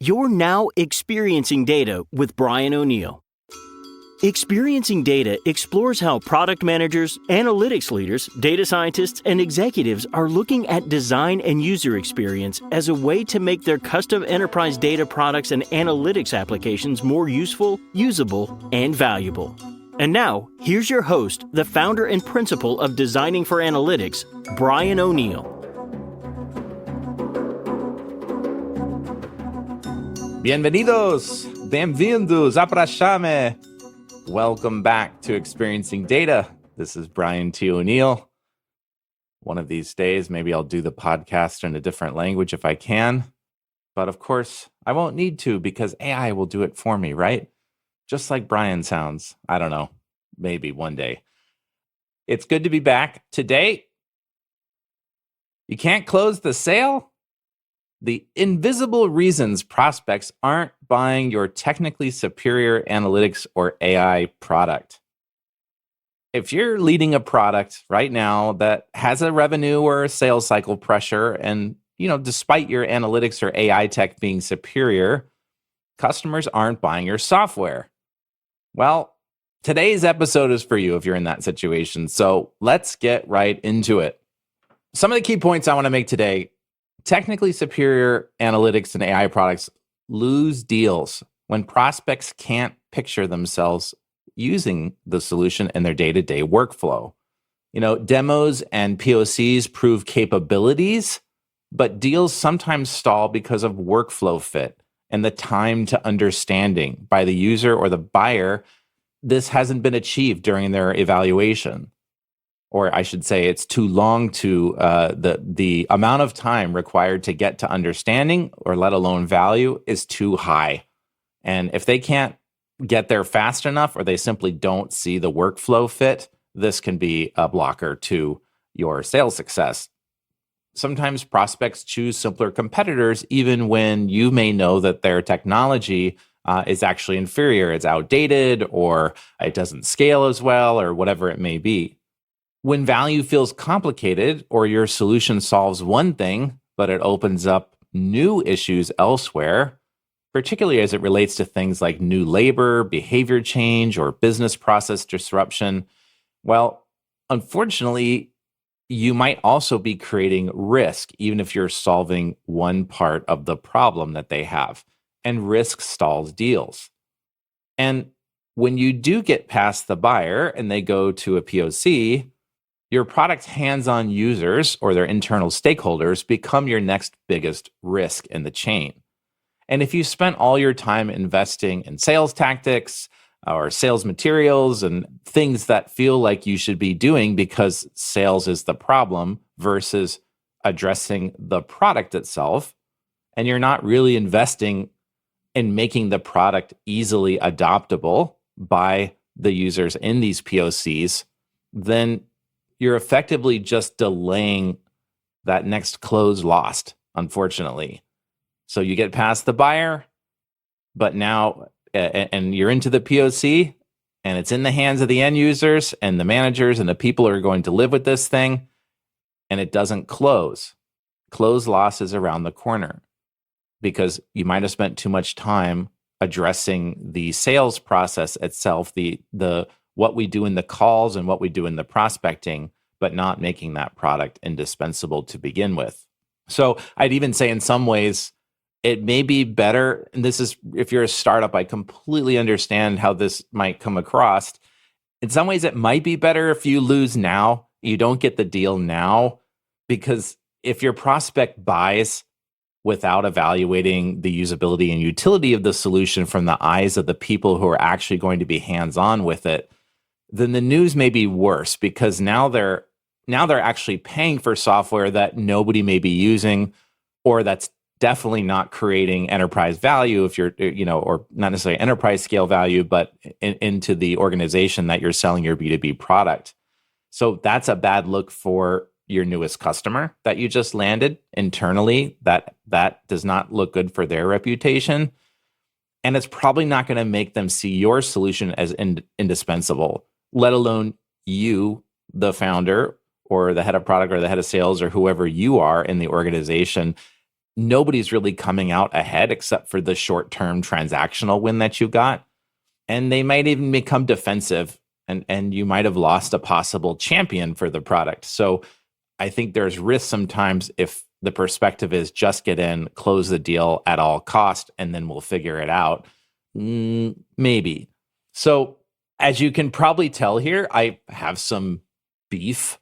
You're now experiencing data with Brian O'Neill. Experiencing Data explores how product managers, analytics leaders, data scientists, and executives are looking at design and user experience as a way to make their custom enterprise data products and analytics applications more useful, usable, and valuable. And now, here's your host, the founder and principal of Designing for Analytics, Brian O'Neill. Bienvenidos, bem-vindos, aprachame. Welcome back to Experiencing Data. This is Brian T. O'Neill. One of these days, maybe I'll do the podcast in a different language if I can. But of course, I won't need to because AI will do it for me, right? Just like Brian sounds. I don't know. Maybe one day. It's good to be back. Today, you can't close the sale? The invisible reasons prospects aren't buying your technically superior analytics or AI product. If you're leading a product right now that has a revenue or a sales cycle pressure, and despite your analytics or AI tech being superior, customers aren't buying your software. Well, today's episode is for you if you're in that situation. So let's get right into it. Some of the key points I want to make today. Technically superior analytics and AI products lose deals when prospects can't picture themselves using the solution in their day-to-day workflow. Demos and POCs prove capabilities, but deals sometimes stall because of workflow fit and the time to understanding by the user or the buyer. This hasn't been achieved during their evaluation. Or I should say it's too long to the amount of time required to get to understanding or let alone value is too high. And if they can't get there fast enough or they simply don't see the workflow fit, this can be a blocker to your sales success. Sometimes prospects choose simpler competitors even when you may know that their technology is actually inferior, it's outdated, or it doesn't scale as well, or whatever it may be. When value feels complicated or your solution solves one thing, but it opens up new issues elsewhere, particularly as it relates to things like new labor, behavior change, or business process disruption, well, unfortunately, you might also be creating risk, even if you're solving one part of the problem that they have. And risk stalls deals. And when you do get past the buyer and they go to a POC, your product's hands-on users or their internal stakeholders become your next biggest risk in the chain. And if you spent all your time investing in sales tactics or sales materials and things that feel like you should be doing because sales is the problem versus addressing the product itself, and you're not really investing in making the product easily adoptable by the users in these POCs, then you're effectively just delaying that next close lost, unfortunately. So you get past the buyer, but now, and you're into the POC, and it's in the hands of the end users and the managers and the people who are going to live with this thing, and it doesn't close. Close loss is around the corner because you might have spent too much time addressing the sales process itself, the what we do in the calls and what we do in the prospecting, but not making that product indispensable to begin with. So I'd even say in some ways, it may be better, and this is, if you're a startup, I completely understand how this might come across. In some ways, it might be better if you lose now, you don't get the deal now, because if your prospect buys without evaluating the usability and utility of the solution from the eyes of the people who are actually going to be hands-on with it, then the news may be worse because now they're actually paying for software that nobody may be using, or that's definitely not creating enterprise value if you're, or not necessarily enterprise scale value, but into the organization that you're selling your B2B product. So that's a bad look for your newest customer that you just landed internally. That does not look good for their reputation. And it's probably not going to make them see your solution as indispensable, let alone you, the founder or the head of product or the head of sales or whoever you are in the organization, nobody's really coming out ahead except for the short-term transactional win that you got. And they might even become defensive, and you might have lost a possible champion for the product. So I think there's risk sometimes if the perspective is just get in, close the deal at all cost, and then we'll figure it out. Maybe. So as you can probably tell here, I have some beef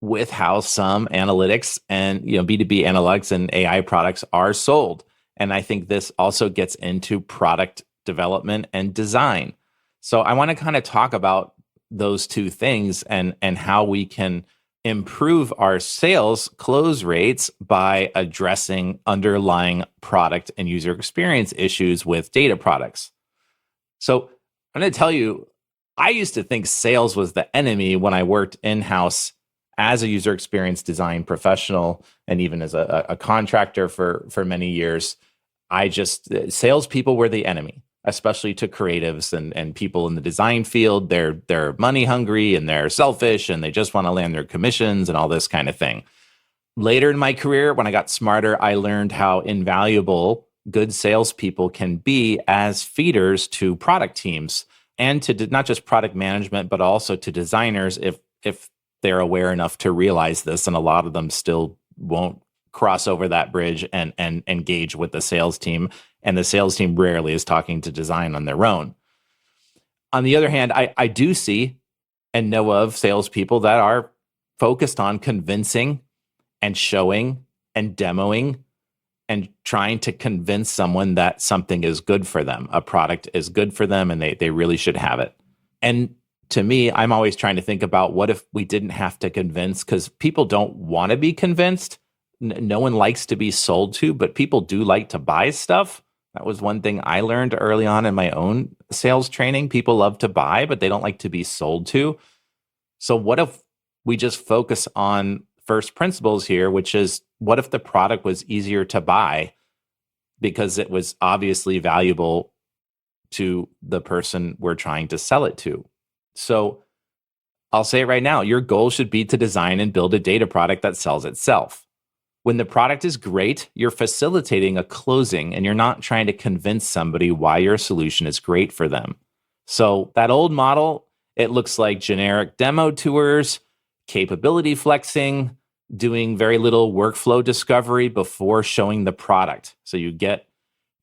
with how some analytics and B2B analytics and AI products are sold. And I think this also gets into product development and design. So I want to kind of talk about those two things and how we can improve our sales close rates by addressing underlying product and user experience issues with data products. So I'm going to tell you, I used to think sales was the enemy when I worked in-house as a user experience design professional and even as a contractor for many years. Salespeople were the enemy, especially to creatives and people in the design field. They're money hungry and they're selfish and they just want to land their commissions and all this kind of thing. Later in my career, when I got smarter, I learned how invaluable good salespeople can be as feeders to product teams and to not just product management, but also to designers if they're aware enough to realize this. And a lot of them still won't cross over that bridge and engage with the sales team. And the sales team rarely is talking to design on their own. On the other hand, I do see and know of salespeople that are focused on convincing and showing and demoing and trying to convince someone that something is good for them, a product is good for them, and they really should have it. And to me, I'm always trying to think about what if we didn't have to convince, because people don't want to be convinced. No one likes to be sold to, but people do like to buy stuff. That was one thing I learned early on in my own sales training. People love to buy, but they don't like to be sold to. So what if we just focus on first principles here, which is what if the product was easier to buy because it was obviously valuable to the person we're trying to sell it to? So I'll say it right now, your goal should be to design and build a data product that sells itself. When the product is great, you're facilitating a closing and you're not trying to convince somebody why your solution is great for them. So that old model, it looks like generic demo tours, capability flexing, doing very little workflow discovery before showing the product. So you get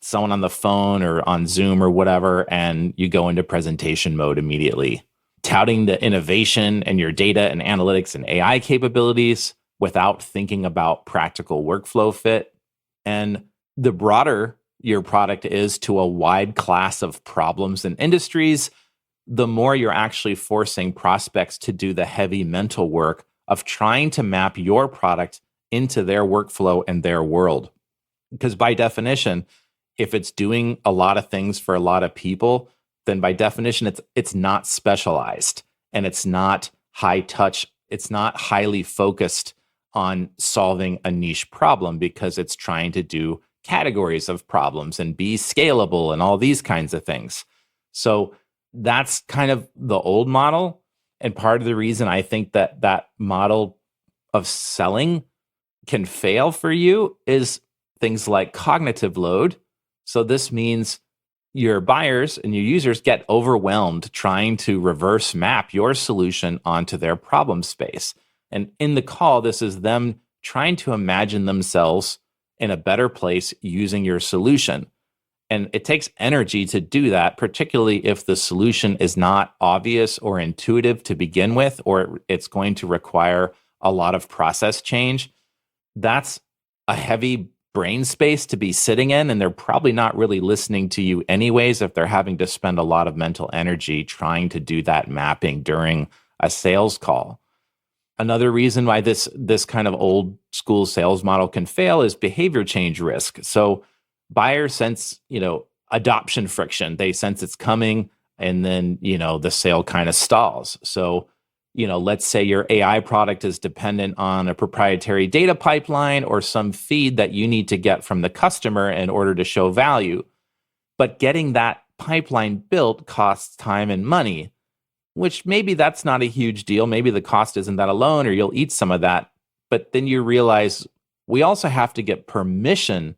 someone on the phone or on Zoom or whatever, and you go into presentation mode immediately, touting the innovation and your data and analytics and AI capabilities without thinking about practical workflow fit. And the broader your product is to a wide class of problems and industries, the more you're actually forcing prospects to do the heavy mental work of trying to map your product into their workflow and their world. Because by definition, if it's doing a lot of things for a lot of people, then by definition, it's not specialized and it's not high touch. It's not highly focused on solving a niche problem because it's trying to do categories of problems and be scalable and all these kinds of things. So that's kind of the old model. And part of the reason I think that that model of selling can fail for you is things like cognitive load. So this means your buyers and your users get overwhelmed trying to reverse map your solution onto their problem space. And in the call, this is them trying to imagine themselves in a better place using your solution. And it takes energy to do that, particularly if the solution is not obvious or intuitive to begin with, or it's going to require a lot of process change. That's a heavy brain space to be sitting in, and they're probably not really listening to you anyways if they're having to spend a lot of mental energy trying to do that mapping during a sales call. Another reason why this kind of old school sales model can fail is behavior change risk. So buyers sense, adoption friction. They sense it's coming, and then, the sale kind of stalls. So, let's say your AI product is dependent on a proprietary data pipeline or some feed that you need to get from the customer in order to show value. But getting that pipeline built costs time and money, which maybe that's not a huge deal. Maybe the cost isn't that alone, or you'll eat some of that. But then you realize we also have to get permission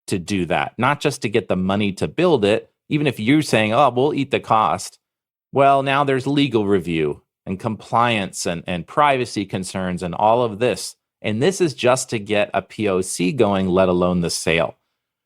to do that, not just to get the money to build it. Even if you're saying, oh, we'll eat the cost. Well, now there's legal review and compliance and privacy concerns and all of this. And this is just to get a POC going, let alone the sale.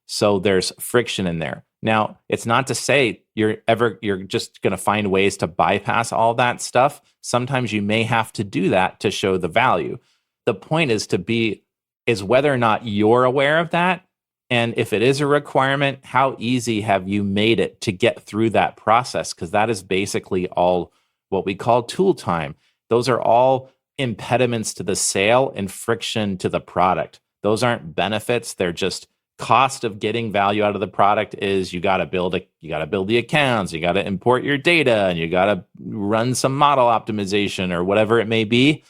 So there's friction in there. Now, it's not to say you're just going to find ways to bypass all that stuff. Sometimes you may have to do that to show the value. The point is whether or not you're aware of that. And if it is a requirement, how easy have you made it to get through that process? Because that is basically all what we call tool time. Those are all impediments to the sale and friction to the product. Those aren't benefits. They're just cost of getting value out of the product. Is you got to build the accounts, you got to import your data, and you got to run some model optimization or whatever it may be.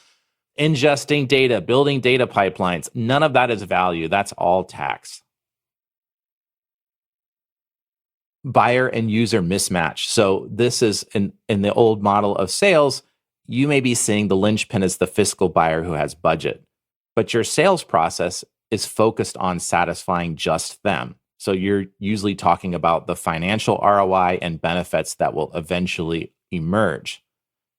Ingesting data, building data pipelines. None of that is value. That's all tax. Buyer and user mismatch. So this is in the old model of sales, you may be seeing the linchpin as the fiscal buyer who has budget, but your sales process is focused on satisfying just them. So you're usually talking about the financial ROI and benefits that will eventually emerge.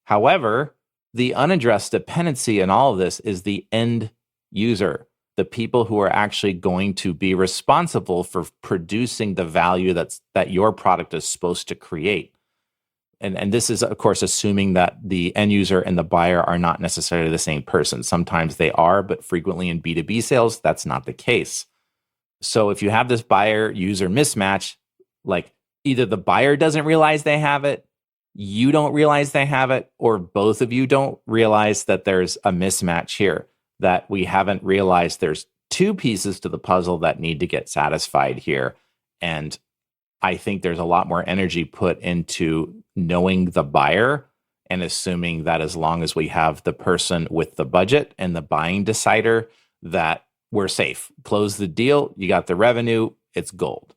However, the unaddressed dependency in all of this is the end user, the people who are actually going to be responsible for producing the value that your product is supposed to create. And this is, of course, assuming that the end user and the buyer are not necessarily the same person. Sometimes they are, but frequently in B2B sales, that's not the case. So if you have this buyer-user mismatch, like either the buyer doesn't realize they have it, you don't realize they have it, or both of you don't realize that there's a mismatch here, that we haven't realized there's two pieces to the puzzle that need to get satisfied here. And I think there's a lot more energy put into knowing the buyer and assuming that as long as we have the person with the budget and the buying decider, that we're safe. Close the deal, you got the revenue, it's gold.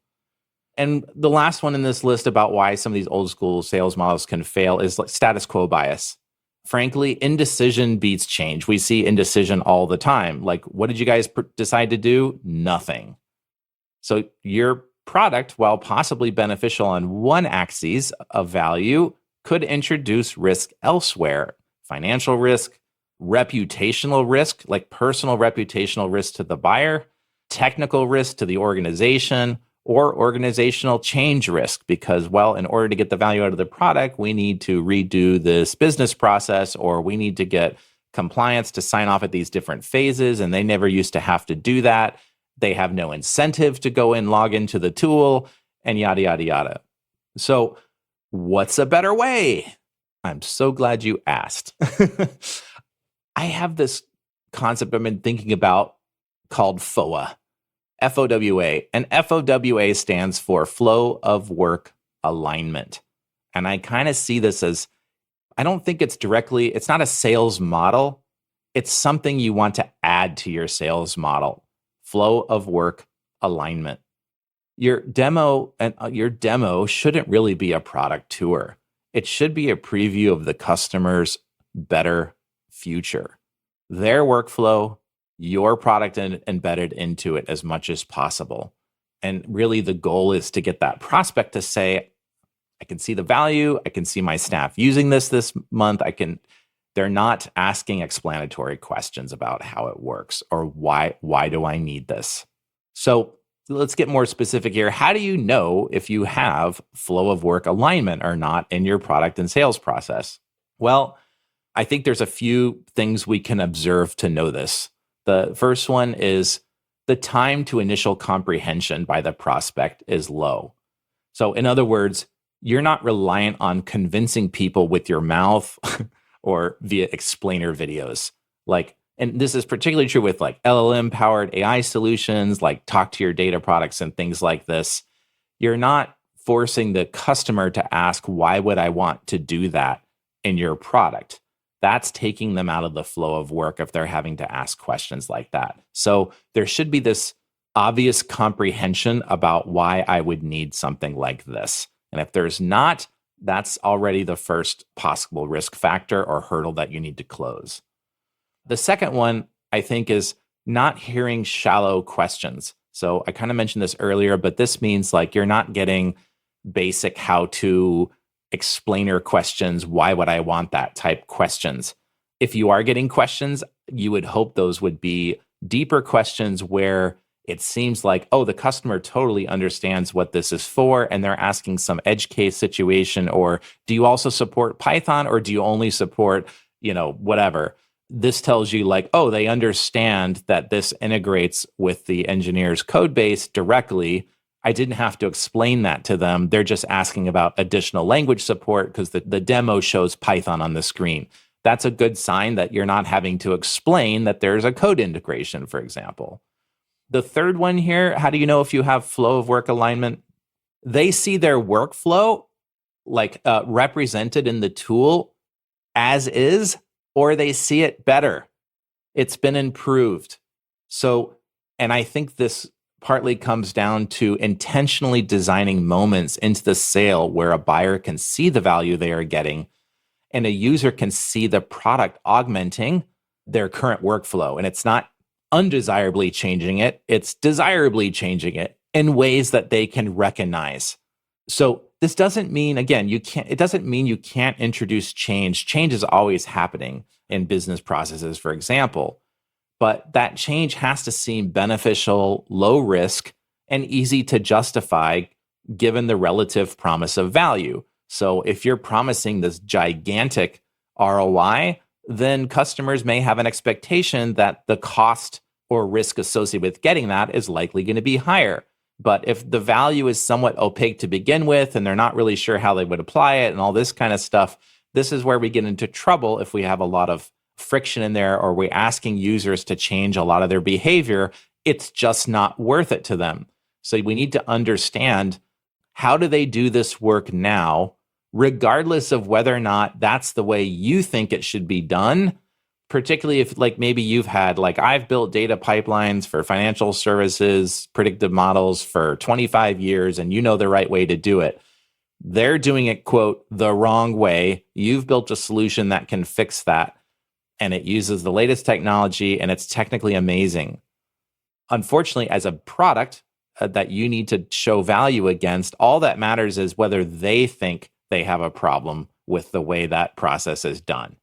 And the last one in this list about why some of these old school sales models can fail is like status quo bias. Frankly, indecision beats change. We see indecision all the time. Like, what did you guys decide to do? Nothing. So your product, while possibly beneficial on one axis of value, could introduce risk elsewhere. Financial risk, reputational risk, like personal reputational risk to the buyer, technical risk to the organization, or organizational change risk, because, well, in order to get the value out of the product, we need to redo this business process, or we need to get compliance to sign off at these different phases, and they never used to have to do that. They have no incentive to go and log into the tool, and yada, yada, yada. So what's a better way? I'm so glad you asked. I have this concept I've been thinking about called FOWA, FOWA. And FOWA stands for Flow of Work Alignment. And I kind of see this as, I don't think it's not a sales model. It's something you want to add to your sales model. Flow of work alignment. Your demo shouldn't really be a product tour. It should be a preview of the customer's better future. Their workflow, your product embedded into it as much as possible. And really the goal is to get that prospect to say, I can see the value, I can see my staff using this month, they're not asking explanatory questions about how it works or why do I need this? So let's get more specific here. How do you know if you have flow of work alignment or not in your product and sales process? Well, I think there's a few things we can observe to know this. The first one is the time to initial comprehension by the prospect is low. So in other words, you're not reliant on convincing people with your mouth or via explainer videos. And this is particularly true with like LLM powered AI solutions, like talk to your data products and things like this. You're not forcing the customer to ask, why would I want to do that in your product? That's taking them out of the flow of work if they're having to ask questions like that. So there should be this obvious comprehension about why I would need something like this. And if there's not, that's already the first possible risk factor or hurdle that you need to close. The second one, I think, is not hearing shallow questions. So I kind of mentioned this earlier, but this means like you're not getting basic how-to explainer questions, why would I want that type questions. If you are getting questions, you would hope those would be deeper questions where it seems like, oh, the customer totally understands what this is for, and they're asking some edge case situation, or do you also support Python, or do you only support, whatever. This tells you like, oh, they understand that this integrates with the engineer's code base directly. I didn't have to explain that to them. They're just asking about additional language support because the demo shows Python on the screen. That's a good sign that you're not having to explain that there's a code integration, for example. The third one here, how do you know if you have flow of work alignment? They see their workflow like represented in the tool as is, or they see it better. It's been improved. So, and I think this partly comes down to intentionally designing moments into the sale where a buyer can see the value they are getting and a user can see the product augmenting their current workflow. And it's not undesirably changing it, it's desirably changing it in ways that they can recognize. So this doesn't mean, again, it doesn't mean you can't introduce change. Change is always happening in business processes, for example. But that change has to seem beneficial, low risk, and easy to justify given the relative promise of value. So if you're promising this gigantic ROI, then customers may have an expectation that the cost or risk associated with getting that is likely going to be higher. But if the value is somewhat opaque to begin with, and they're not really sure how they would apply it and all this kind of stuff, this is where we get into trouble if we have a lot of friction in there, or we're asking users to change a lot of their behavior. It's just not worth it to them. So we need to understand, how do they do this work now, regardless of whether or not that's the way you think it should be done, particularly if like maybe you've had, like I've built data pipelines for financial services, predictive models for 25 years, and you know the right way to do it. They're doing it, quote, the wrong way. You've built a solution that can fix that, and it uses the latest technology, and it's technically amazing. Unfortunately, as a product that you need to show value against, all that matters is whether they think they have a problem with the way that process is done.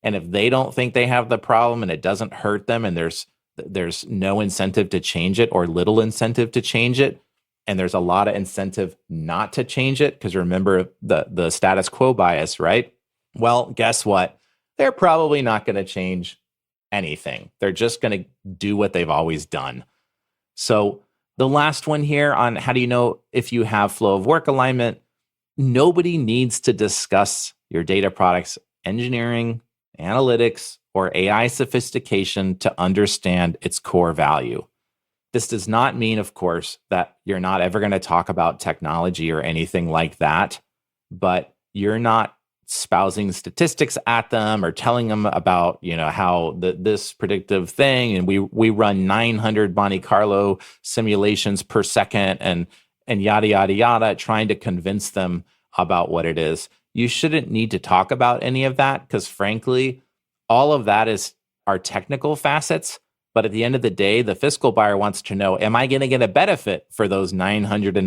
And if they don't think they have the problem and it doesn't hurt them, and there's no incentive to change it or little incentive to change it, and there's a lot of incentive not to change it, because remember the status quo bias, right? Well, guess what? They're probably not going to change anything. They're just going to do what they've always done. So the last one here on how do you know if you have flow of work alignment, nobody needs to discuss your data products engineering, analytics, or AI sophistication to understand its core value. This does not mean, of course, that you're not ever going to talk about technology or anything like that, but you're not spousing statistics at them or telling them about, how this predictive thing, and we run 900 Monte Carlo simulations per second and yada, yada, yada, trying to convince them about what it is. You shouldn't need to talk about any of that, because frankly, all of that are technical facets. But at the end of the day, the fiscal buyer wants to know, am I going to get a benefit for those 900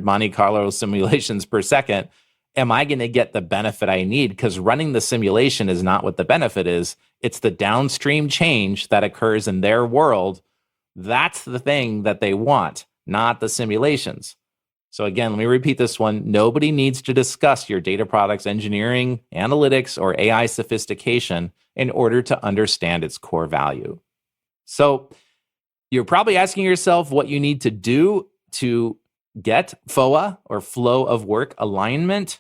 Monte Carlo simulations per second? Am I going to get the benefit I need? Because running the simulation is not what the benefit is. It's the downstream change that occurs in their world. That's the thing that they want, not the simulations. So again, let me repeat this one. Nobody needs to discuss your data products engineering, analytics, or AI sophistication in order to understand its core value. So you're probably asking yourself what you need to do to get FOWA, or flow of work alignment.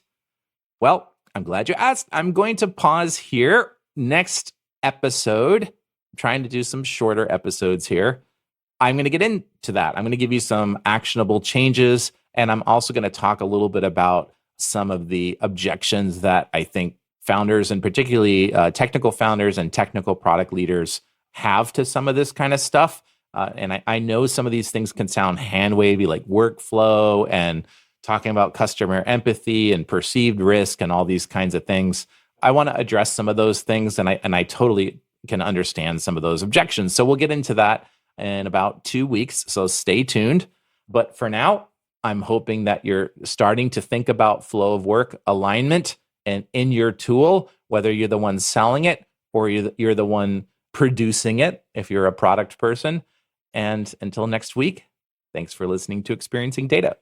Well, I'm glad you asked. I'm going to pause here. Next episode, I'm trying to do some shorter episodes here. I'm going to get into that. I'm going to give you some actionable changes, and I'm also going to talk a little bit about some of the objections that I think founders, and particularly technical founders and technical product leaders, have to some of this kind of stuff. And I know some of these things can sound hand-wavy, like workflow and talking about customer empathy and perceived risk and all these kinds of things. I want to address some of those things, and I totally can understand some of those objections. So we'll get into that in about 2 weeks. So stay tuned. But for now, I'm hoping that you're starting to think about flow of work alignment and in your tool, whether you're the one selling it or you're the one producing it, if you're a product person. And until next week, thanks for listening to Experiencing Data.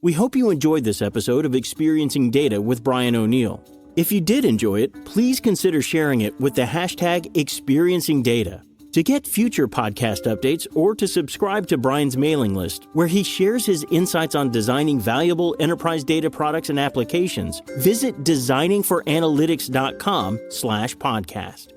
We hope you enjoyed this episode of Experiencing Data with Brian O'Neill. If you did enjoy it, please consider sharing it with the hashtag #ExperiencingData. To get future podcast updates or to subscribe to Brian's mailing list, where he shares his insights on designing valuable enterprise data products and applications, visit designingforanalytics.com/podcast.